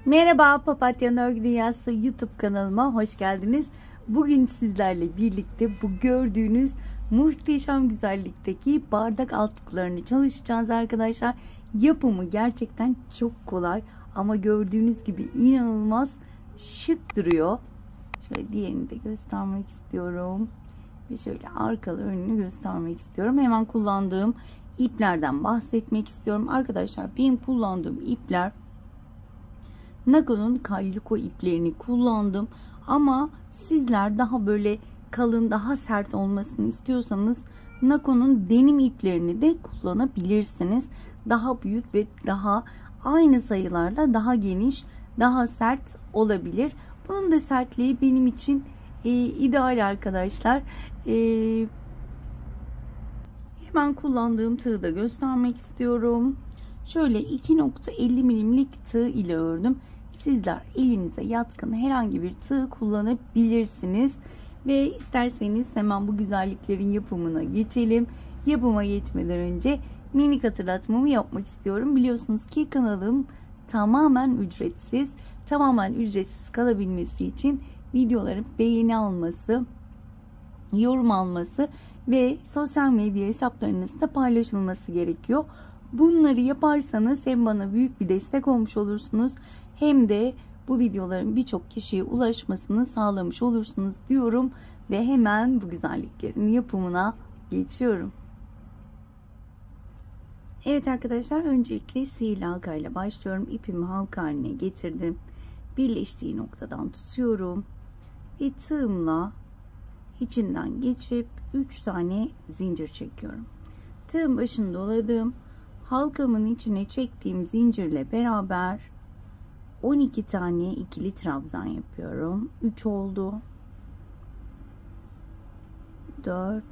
Merhaba, Papatya'nın Örgü Dünyası YouTube kanalıma hoş geldiniz. Bugün sizlerle birlikte bu gördüğünüz muhteşem güzellikteki bardak altlıklarını çalışacağız arkadaşlar. Yapımı gerçekten çok kolay ama gördüğünüz gibi inanılmaz şık duruyor. Şöyle diğerini de göstermek istiyorum. Ve şöyle arkalı önünü göstermek istiyorum. Hemen kullandığım iplerden bahsetmek istiyorum. Arkadaşlar benim kullandığım ipler Nago'nun Calico iplerini kullandım. Ama sizler daha böyle kalın, daha sert olmasını istiyorsanız Nago'nun denim iplerini de kullanabilirsiniz. Daha büyük ve daha aynı sayılarla daha geniş, daha sert olabilir. Bunun da sertliği benim için ideal arkadaşlar. Hemen kullandığım tığı da göstermek istiyorum. Şöyle 2.50 milimlik tığ ile ördüm. Sizler elinize yatkın herhangi bir tığ kullanabilirsiniz. Ve isterseniz hemen bu güzelliklerin yapımına geçelim. Yapıma geçmeden önce minik hatırlatmamı yapmak istiyorum. Biliyorsunuz ki kanalım tamamen ücretsiz. Tamamen ücretsiz kalabilmesi için videoların beğeni alması, yorum alması ve sosyal medya hesaplarınızda paylaşılması gerekiyor. Bunları yaparsanız hem bana büyük bir destek olmuş olursunuz hem de bu videoların birçok kişiye ulaşmasını sağlamış olursunuz diyorum ve hemen bu güzelliklerin yapımına geçiyorum. Evet arkadaşlar, öncelikle sihirli halka ile başlıyorum. İpimi halka haline getirdim. Birleştiği noktadan tutuyorum ve tığımla içinden geçip 3 tane zincir çekiyorum. Tığın başını doladım. Halkamın içine çektiğim zincirle beraber 12 tane ikili trabzan yapıyorum. 3 oldu. 4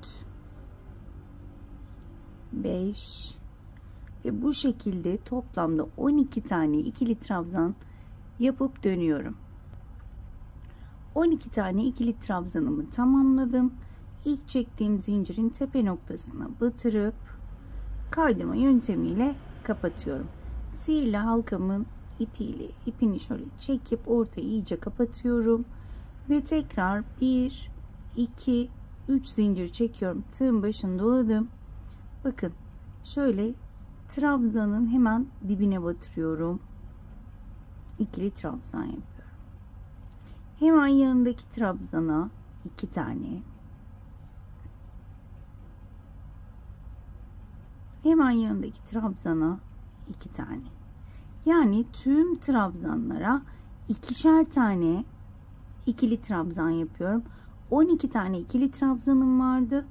5 ve bu şekilde toplamda 12 tane ikili trabzan yapıp dönüyorum. 12 tane ikili trabzanımı tamamladım. İlk çektiğim zincirin tepe noktasına batırıp kaydırma yöntemiyle kapatıyorum. Sihirli halkamın ipini şöyle çekip ortayı iyice kapatıyorum ve tekrar 1 2 3 zincir çekiyorum. Tığın başını doladım. Bakın şöyle trabzanın hemen dibine batırıyorum. İkili trabzan yapıyorum. Hemen yanındaki trabzana 2 tane. Hemen yanındaki trabzana 2 tane. Yani tüm trabzanlara ikişer tane ikili trabzan yapıyorum. 12 tane ikili trabzanım vardı.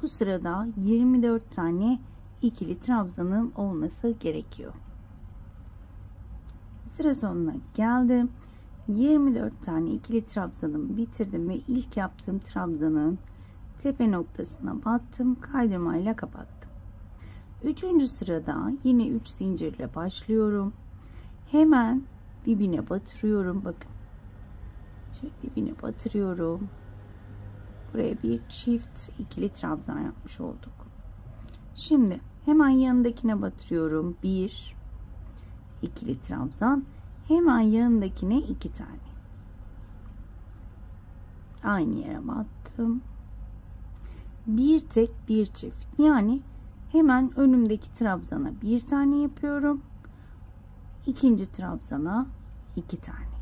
Bu sırada 24 tane ikili trabzanım olması gerekiyor. Sıra sonuna geldim. 24 tane ikili trabzanımı bitirdim ve ilk yaptığım trabzanın tepe noktasına battım. Kaydırmayla kapattım. 3. sırada yine 3 zincirle başlıyorum. Hemen dibine batırıyorum. Bakın. Şöyle dibine batırıyorum. Buraya bir çift ikili trabzan yapmış olduk. Şimdi hemen yanındakine batırıyorum. 1 ikili trabzan. Hemen yanındakine 2 tane. Aynı yere battım. Bir tek bir çift. Yani hemen önümdeki trabzana 1 tane yapıyorum. İkinci trabzana 2 tane.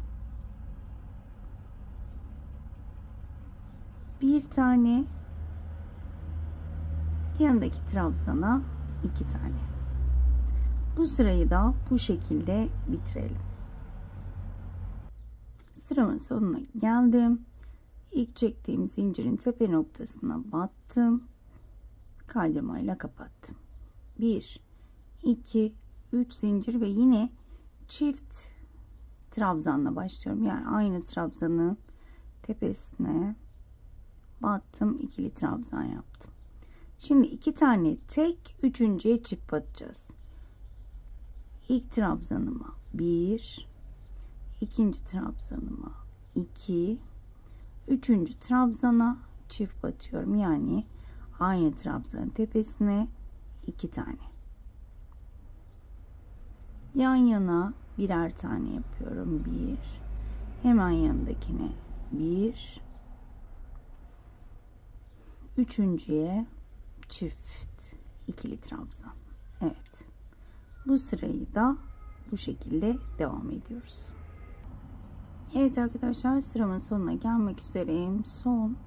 Bir tane. Yanındaki trabzana 2 tane. Bu sırayı da bu şekilde bitirelim. Sıramın sonuna geldim. İlk çektiğim zincirin tepe noktasına battım. Kaydırmayla kapattım. 1 2 3 zincir ve yine çift trabzanla başlıyorum. Yani aynı trabzanın tepesine battım, ikili trabzan yaptım. Şimdi 2 tane tek, üçüncüye çift batacağız. İlk trabzanıma 1, ikinci trabzanıma 2, üçüncü trabzana çift batıyorum. Yani aynı trabzanın tepesine 2 tane. Yan yana birer tane yapıyorum. 1, hemen yanındakine 1, üçüncüye çift ikili trabzan. Evet, bu sırayı da bu şekilde devam ediyoruz. Evet arkadaşlar, sıramın sonuna gelmek üzereyim. Son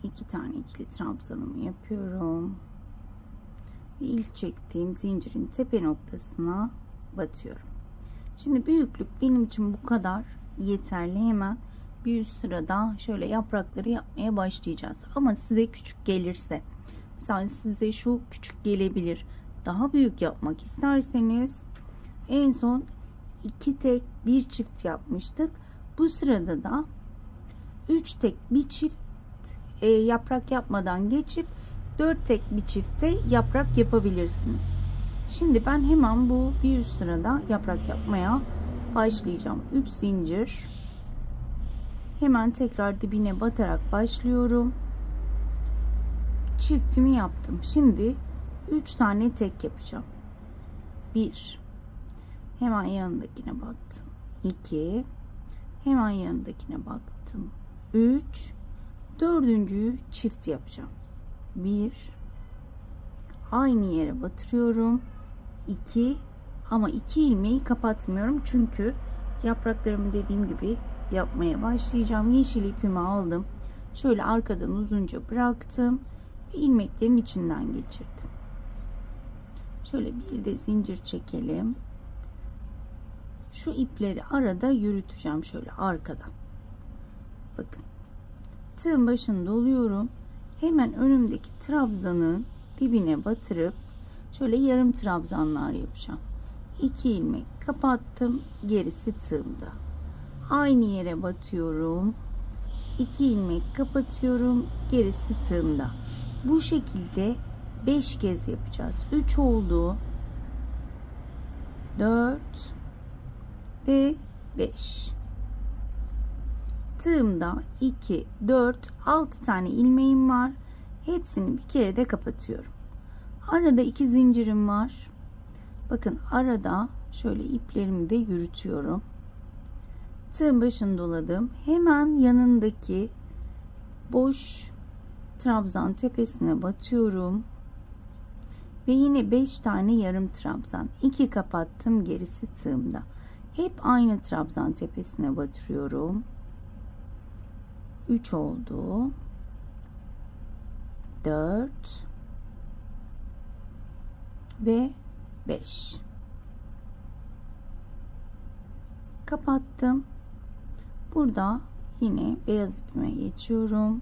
2 tane ikili trabzanımı yapıyorum ve ilk çektiğim zincirin tepe noktasına batıyorum. Şimdi büyüklük benim için bu kadar yeterli. Hemen bir üst sırada şöyle yaprakları yapmaya başlayacağız. Ama size küçük gelirse, mesela size şu küçük gelebilir, daha büyük yapmak isterseniz en son 2 tek 1 çift yapmıştık. Bu sırada da 3 tek 1 çift yaprak yapmadan geçip 4 tek 1 çifte yaprak yapabilirsiniz. Şimdi ben hemen bu bir üst sırada yaprak yapmaya başlayacağım. 3 zincir, hemen tekrar dibine batarak başlıyorum. Çiftimi yaptım. Şimdi 3 tane tek yapacağım. 1, hemen yanındakine battım. 2, hemen yanındakine baktım. 3, dördüncüyü çift yapacağım. 1, aynı yere batırıyorum. 2, ama 2 ilmeği kapatmıyorum çünkü yapraklarımı dediğim gibi yapmaya başlayacağım. Yeşil ipimi aldım. Şöyle arkadan uzunca bıraktım ve ilmeklerin içinden geçirdim. Şöyle bir de zincir çekelim. Şu ipleri arada yürüteceğim şöyle arkadan. Bakın. Tığın başında oluyorum. Hemen önümdeki trabzanın dibine batırıp şöyle yarım trabzanlar yapacağım. 2 ilmek kapattım. Gerisi tığımda. Aynı yere batıyorum. 2 ilmek kapatıyorum. Gerisi tığımda. Bu şekilde 5 kez yapacağız. 3 oldu. 4 ve 5. Tığımda 2, 4, 6 tane ilmeğim var. Hepsini bir kere de kapatıyorum. Arada 2 zincirim var. Bakın arada şöyle iplerimi de yürütüyorum. Tığın başını doladım. Hemen yanındaki boş trabzan tepesine batıyorum. Ve yine 5 tane yarım trabzan. 2 kapattım, gerisi tığımda. Hep aynı trabzan tepesine batırıyorum. 3 oldu. 4 ve 5. Kapattım. Burada yine beyaz ipime geçiyorum.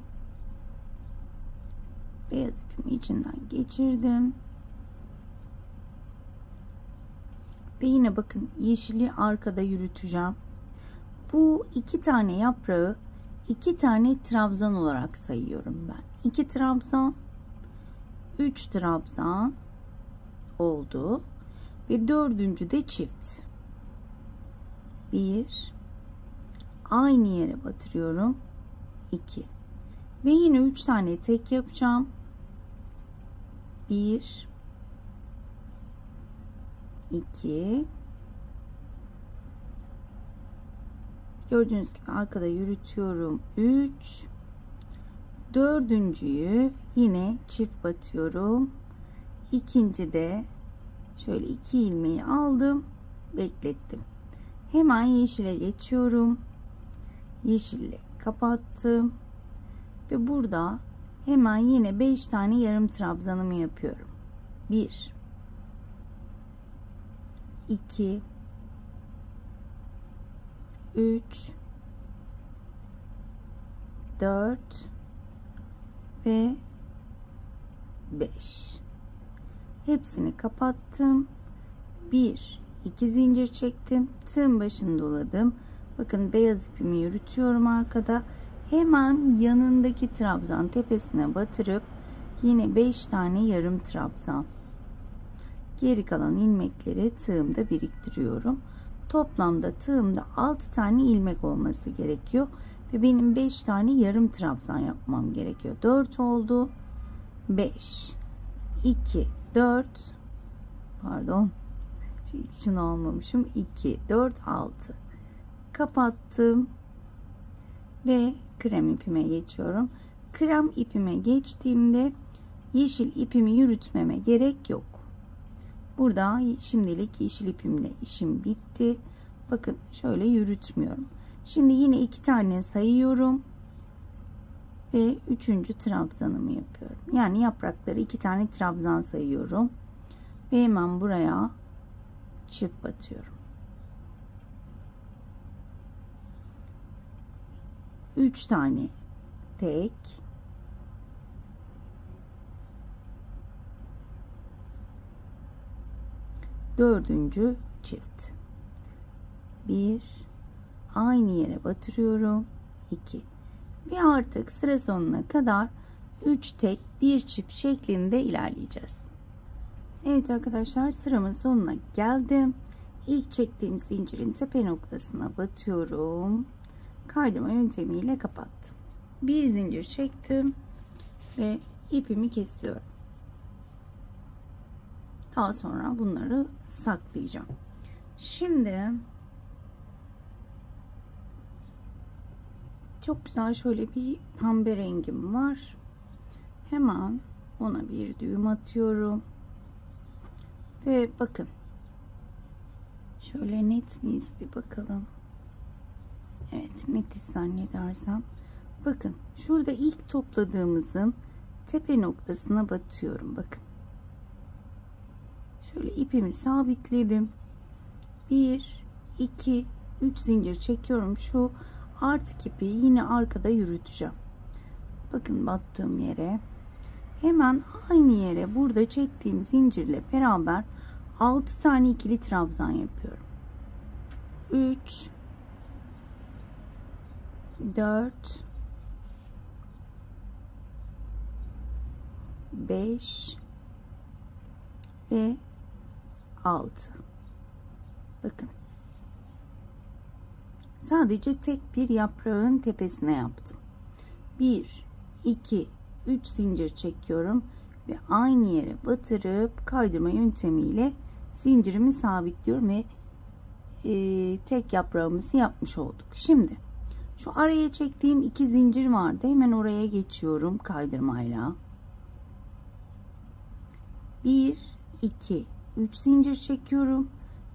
Beyaz ipimi içinden geçirdim. Ve yine bakın yeşili arkada yürüteceğim. Bu 2 tane yaprağı 2 tane trabzan olarak sayıyorum ben. 2 trabzan, 3 trabzan oldu ve dördüncü de çift. 1, aynı yere batırıyorum. 2 ve yine 3 tane tek yapacağım. 1, 2, gördüğünüz gibi arkada yürütüyorum. 3, dördüncüyü yine çift batıyorum. İkinci de şöyle 2 ilmeği aldım, beklettim. Hemen yeşile geçiyorum. Yeşille kapattım ve burada hemen yine 5 tane yarım trabzanımı yapıyorum. 1, 2, 3, 4 ve 5. Hepsini kapattım. 1, 2 zincir çektim. Tığın başını doladım. Bakın beyaz ipimi yürütüyorum arkada. Hemen yanındaki trabzan tepesine batırıp yine 5 tane yarım trabzan. Geri kalan ilmekleri tığımda biriktiriyorum. Toplamda tığımda 6 tane ilmek olması gerekiyor. Ve benim 5 tane yarım trabzan yapmam gerekiyor. 4 oldu. 5, 2, 4, pardon. Şunu almamışım. 2, 4, 6. Kapattım. Ve krem ipime geçiyorum. Krem ipime geçtiğimde yeşil ipimi yürütmeme gerek yok. Burada şimdilik yeşil ipimle işim bitti. Bakın şöyle yürütmüyorum. Şimdi yine 2 tane sayıyorum. Ve 3. trabzanımı yapıyorum. Yani yaprakları 2 tane trabzan sayıyorum. Ve hemen buraya çift batıyorum. 3 tane tek, 4. çift, 1, aynı yere batırıyorum, 2 ve artık sıra sonuna kadar 3 tek 1 çift şeklinde ilerleyeceğiz. Evet arkadaşlar, sıramın sonuna geldim. İlk çektiğim zincirin tepe noktasına batıyorum. Kaydırma yöntemiyle kapattım. Bir zincir çektim ve ipimi kesiyorum. Daha sonra bunları saklayacağım. Şimdi çok güzel şöyle bir pembe rengim var. Hemen ona bir düğüm atıyorum. Ve bakın. Şöyle net miyiz bir bakalım. Evet, netiz zannedersem. Bakın şurada ilk topladığımızın tepe noktasına batıyorum. Bakın. Şöyle ipimi sabitledim. 1, 2, 3 zincir çekiyorum. Şu artık ipi yine arkada yürüteceğim. Bakın battığım yere. Hemen aynı yere burada çektiğim zincirle beraber 6 tane ikili trabzan yapıyorum. 3, 4, 5 ve 6. Bakın. Sadece tek bir yaprağın tepesine yaptım. 1, 2, 3 zincir çekiyorum ve aynı yere batırıp kaydırma yöntemiyle zincirimi sabitliyorum ve tek yaprağımızı yapmış olduk. Şimdi şu araya çektiğim 2 zincir vardı. Hemen oraya geçiyorum kaydırmayla. 1, 2, 3 zincir çekiyorum.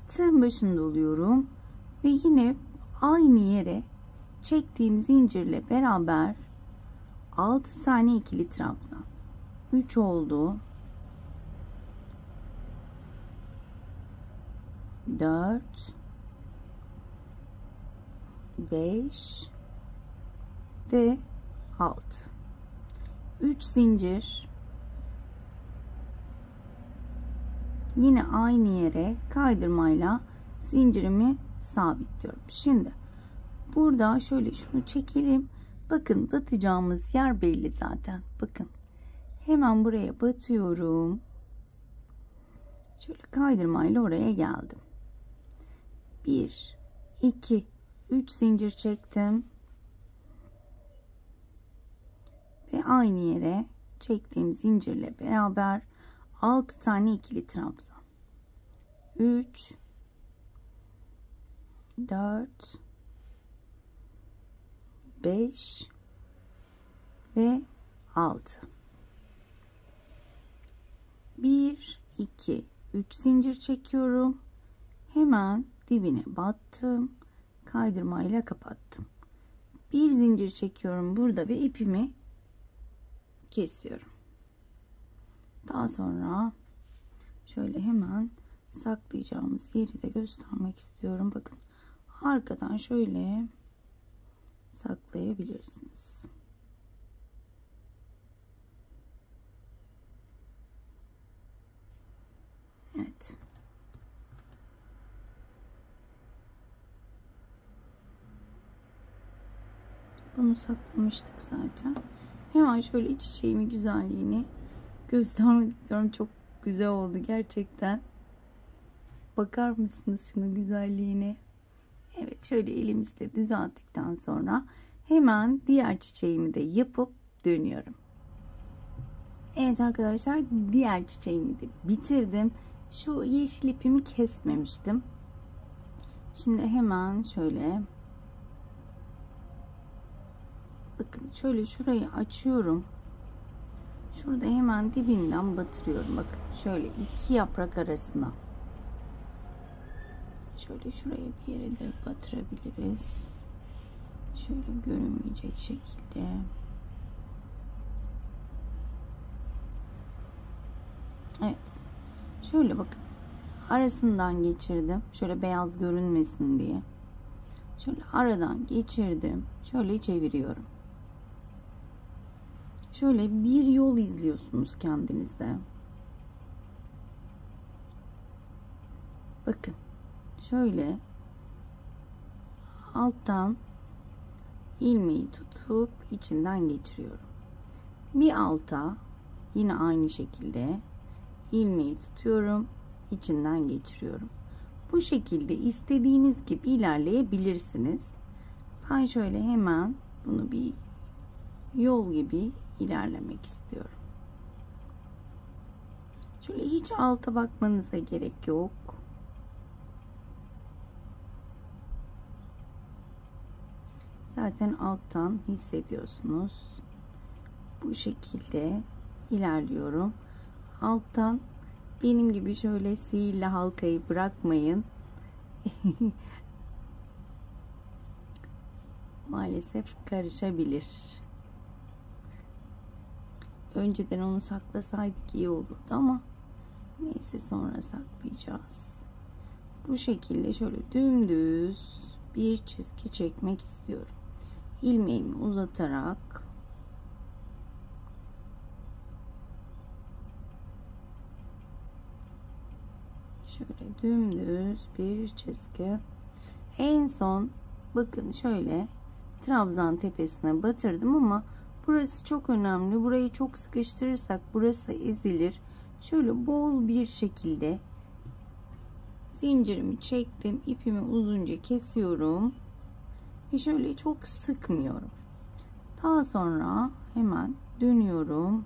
Tığın başında oluyorum ve yine aynı yere çektiğim zincirle beraber 6 tane ikili trabzan. 3 oldu. 4, 5 ve 6. 3 zincir. Yine aynı yere kaydırmayla zincirimi sabitliyorum. Şimdi burada şöyle şunu çekelim. Bakın batacağımız yer belli zaten. Bakın. Hemen buraya batıyorum. Şöyle kaydırmayla oraya geldim. 1, 2, 3 zincir çektim. Ve aynı yere çektiğim zincirle beraber 6 tane ikili trabzan. 3, 4, 5 ve 6. 1, 2, 3 zincir çekiyorum. Hemen dibine battım. Kaydırmayla kapattım. Bir zincir çekiyorum burada ve ipimi kesiyorum. Daha sonra şöyle hemen saklayacağımız yeri de göstermek istiyorum. Bakın arkadan şöyle saklayabilirsiniz. Evet. Bunu saklamıştık zaten. Hemen şöyle çiçeğimin güzelliğini göstermek istiyorum. Çok güzel oldu gerçekten. Bakar mısınız şunun güzelliğine? Evet, şöyle elimizle düzelttikten sonra hemen diğer çiçeğimi de yapıp dönüyorum. Evet arkadaşlar, diğer çiçeğimi de bitirdim Şu yeşil ipimi kesmemiştim. Şimdi hemen şöyle, bakın şöyle şurayı açıyorum. Şurada hemen dibinden batırıyorum. Bakın şöyle iki yaprak arasına. Şöyle şuraya bir yere de batırabiliriz. Şöyle görünmeyecek şekilde. Evet. Şöyle bakın. Arasından geçirdim. Şöyle beyaz görünmesin diye. Şöyle aradan geçirdim. Şöyle çeviriyorum. Şöyle bir yol izliyorsunuz kendinize. Bakın. Şöyle alttan ilmeği tutup içinden geçiriyorum. Bir alta yine aynı şekilde ilmeği tutuyorum, içinden geçiriyorum. Bu şekilde istediğiniz gibi ilerleyebilirsiniz. Ben şöyle hemen bunu bir yol gibi ilerlemek istiyorum. Şöyle hiç alta bakmanıza gerek yok. Zaten alttan hissediyorsunuz. Bu şekilde ilerliyorum. Alttan benim gibi şöyle sihirli halkayı bırakmayın. Maalesef karışabilir. Önceden onu saklasaydık iyi olurdu ama neyse, sonra saklayacağız. Bu şekilde şöyle dümdüz bir çizgi çekmek istiyorum. İlmeğimi uzatarak şöyle dümdüz bir çizgi. En son bakın şöyle trabzan tepesine batırdım ama burası çok önemli. Burayı çok sıkıştırırsak burası ezilir. Şöyle bol bir şekilde zincirimi çektim. İpimi uzunca kesiyorum. Ve şöyle çok sıkmıyorum. Daha sonra hemen dönüyorum.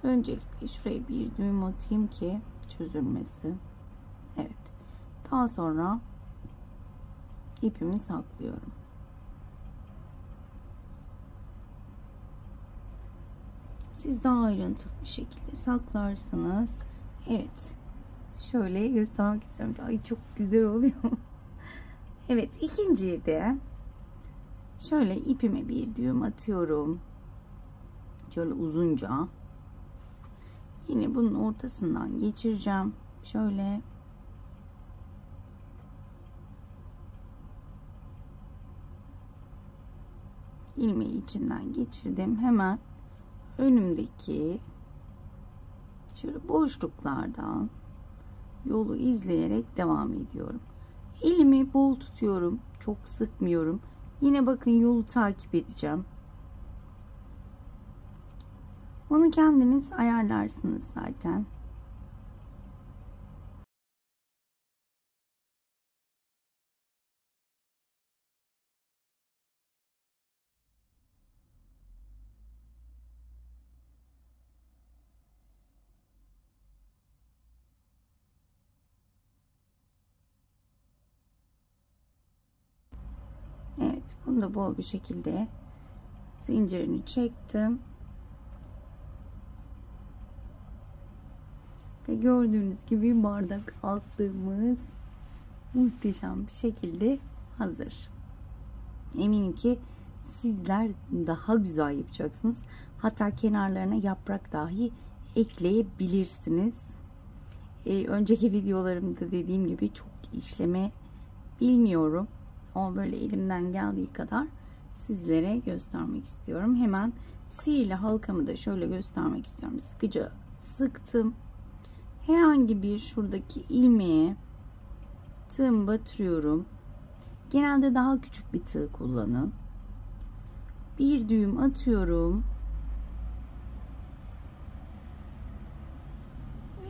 Öncelikle şuraya bir düğüm atayım ki çözülmesin. Evet. Daha sonra ipimi saklıyorum. Siz daha ayrıntılı bir şekilde saklarsınız. Evet. Şöyle göstermek istiyorum. Ay çok güzel oluyor. Evet, ikinciyi de şöyle ipime bir düğüm atıyorum. Şöyle uzunca. Yine bunun ortasından geçireceğim. Şöyle. İlmeği içinden geçirdim. Hemen önümdeki şöyle boşluklardan yolu izleyerek devam ediyorum. Elimi bol tutuyorum. Çok sıkmıyorum. Yine bakın yolu takip edeceğim. Bunu kendiniz ayarlarsınız zaten. Evet, bunu da bol bir şekilde zincirini çektim. Ve gördüğünüz gibi bardak altlığımız muhteşem bir şekilde hazır. Eminim ki sizler daha güzel yapacaksınız. Hatta kenarlarına yaprak dahi ekleyebilirsiniz. Önceki videolarımda dediğim gibi çok işleme bilmiyorum. Ama böyle elimden geldiği kadar sizlere göstermek istiyorum. Hemen sihirli halkamı da şöyle göstermek istiyorum. Sıkıca sıktım. Herhangi bir şuradaki ilmeğe tığımı batırıyorum. Genelde daha küçük bir tığ kullanın. Bir düğüm atıyorum.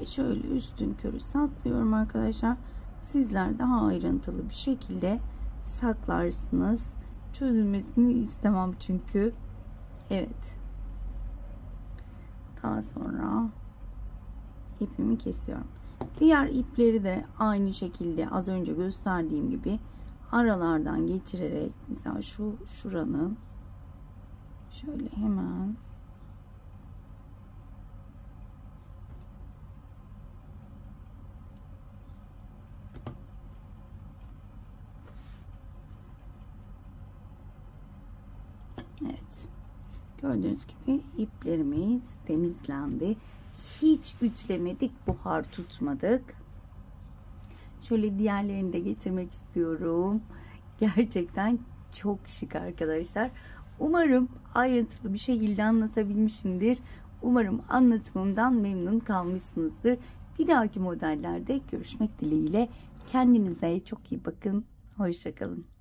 Ve şöyle üstün körü saklıyorum arkadaşlar. Sizler daha ayrıntılı bir şekilde saklarsınız. Çözülmesini istemem çünkü. Evet. Daha sonra ipimi kesiyorum. Diğer ipleri de aynı şekilde az önce gösterdiğim gibi aralardan geçirerek, mesela şuranın şöyle hemen evet, gördüğünüz gibi iplerimiz temizlendi. Hiç ütülemedik, buhar tutmadık. Şöyle diğerlerini de getirmek istiyorum. Gerçekten çok şık arkadaşlar. Umarım ayrıntılı bir şekilde anlatabilmişimdir. Umarım anlatımımdan memnun kalmışsınızdır. Bir dahaki modellerde görüşmek dileğiyle. Kendinize çok iyi bakın. Hoşça kalın.